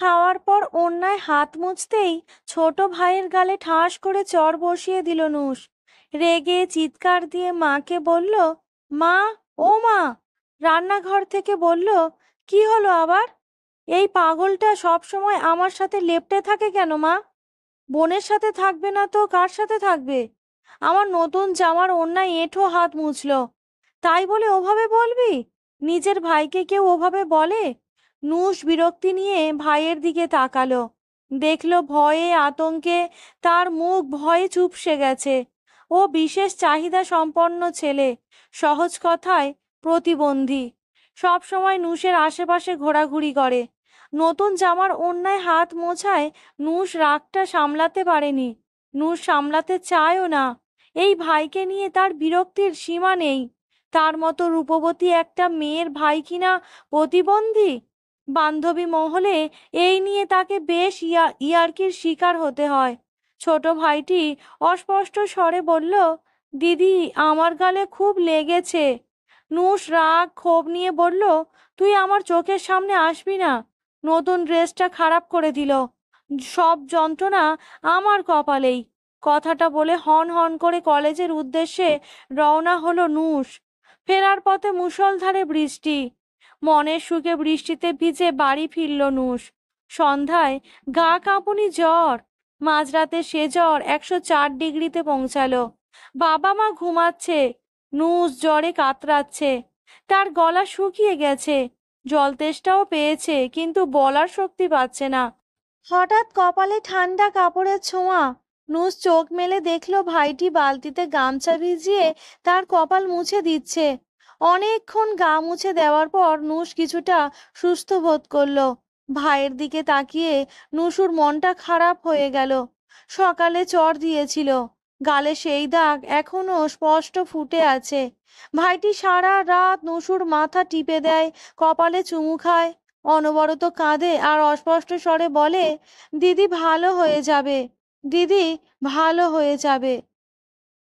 খাওয়ার পর অন্যায় হাত মুছতেই ছোট ভাইয়ের গালে ঠাস করে চড় বসিয়ে দিল নুস। রেগে চিৎকার দিয়ে মাকে বলল, মা, ও মা! রান্নাঘর থেকে বলল, কি হলো আবার? এই পাগলটা সব সময় আমার সাথে লেপ্টে থাকে কেন মা? বোনের সাথে থাকবে না তো কার সাথে থাকবে? আমার নতুন জামার অন্যায় এঁঠো হাত মুছলো, তাই বলে ওভাবে বলবি? নিজের ভাইকে কেউ ওভাবে বলে? নুস বিরক্তি নিয়ে ভাইয়ের দিকে তাকালো, দেখলো ভয়ে আতঙ্কে তার মুখ ভয়ে চুপসে গেছে। ও বিশেষ চাহিদা সম্পন্ন ছেলে, সহজ কথায় প্রতিবন্ধী। সব সময় নুসের আশেপাশে ঘোরাঘুরি করে। নতুন জামার অন্যায় হাত মোছায় নুস রাগটা সামলাতে পারেনি। নুস সামলাতে চায়ও না। এই ভাইকে নিয়ে তার বিরক্তির সীমা নেই। তার মতো রূপবতী একটা মেয়ের ভাই কিনা প্রতিবন্ধী! বান্ধবী মহলে এই নিয়ে তাকে বেশ ইয়ার্কির শিকার হতে হয়। ছোট ভাইটি অস্পষ্ট স্বরে বলল, দিদি, আমার গালে খুব লেগেছে। নুস রাগ ক্ষোভ নিয়ে বলল, তুই আমার চোখের সামনে আসবি না। নতুন ড্রেসটা খারাপ করে দিল, সব যন্ত্রণা আমার কপালেই। কথাটা বলে হন হন করে কলেজের উদ্দেশ্যে রওনা হলো নুস। ফেরার পথে মুষলধারে বৃষ্টি। মনের সুখে বৃষ্টিতে ভিজে বাড়ি ফিরল নুস। সন্ধ্যায় গা কাঁপুনি জ্বর। মাঝরাতে সে জ্বর 104 ডিগ্রিতে পৌঁছালো। বাবা মা ঘুমাচ্ছে, নুস জ্বরে কাতরাচ্ছে। তার গলা শুকিয়ে গেছে, জল তেষ্টাও পেয়েছে, কিন্তু বলার শক্তি পাচ্ছে না। হঠাৎ কপালে ঠান্ডা কাপড়ের ছোঁয়া। নুস চোখ মেলে দেখলো ভাইটি বালতিতে গামছা ভিজিয়ে তার কপাল মুছে দিচ্ছে। অনেকক্ষণ গা মুছে দেওয়ার পর নুস কিছুটা সুস্থ বোধ করলো। ভাইয়ের দিকে তাকিয়ে নুসুর মনটা খারাপ হয়ে গেল। সকালে চড় দিয়েছিল, গালে সেই দাগ এখনো স্পষ্ট ফুটে আছে। ভাইটি সারা রাত নুসুর মাথা টিপে দেয়, কপালে চুমু খায়, অনবরত কাঁদে আর অস্পষ্ট স্বরে বলে, দিদি ভালো হয়ে যাবে, দিদি ভালো হয়ে যাবে।